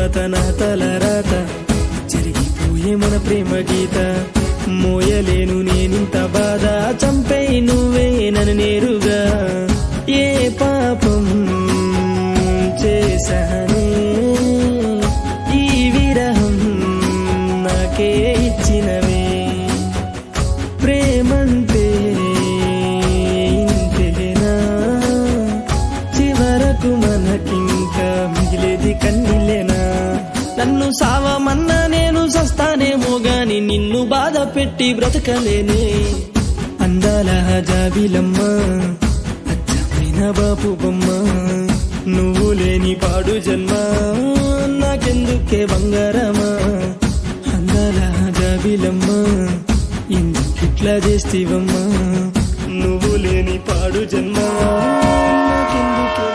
తరువాత నా తల రాత జరిగిపోయే మన ప్రేమ గీత మోయలేను నేనింత బాధ చంపేయి నువ్వే నన్ను నేరుగా ఏ పాపం చేశానే ఈ విరహం నాకే ఇచ్చినవే ప్రేమంటే ఇంతేనా చివరకు మనకింకా మిగిలేది కన్నీళ్ళేనా నన్ను సావమన్నా నేను సస్తానేమో గాని నిన్ను బాధ పెట్టి బ్రతకలేనే అందాల జాబిలమ్మ అచ్చమైన బాపు బొమ్మ నువ్వు లేని పాడు జన్మ నాకెందుకే బంగారమా అందాల జాబిలమ్మ ఎందుకిట్లా చేస్తేవమ్మా నువ్వు లేని పాడు జన్మ నాకెందుకే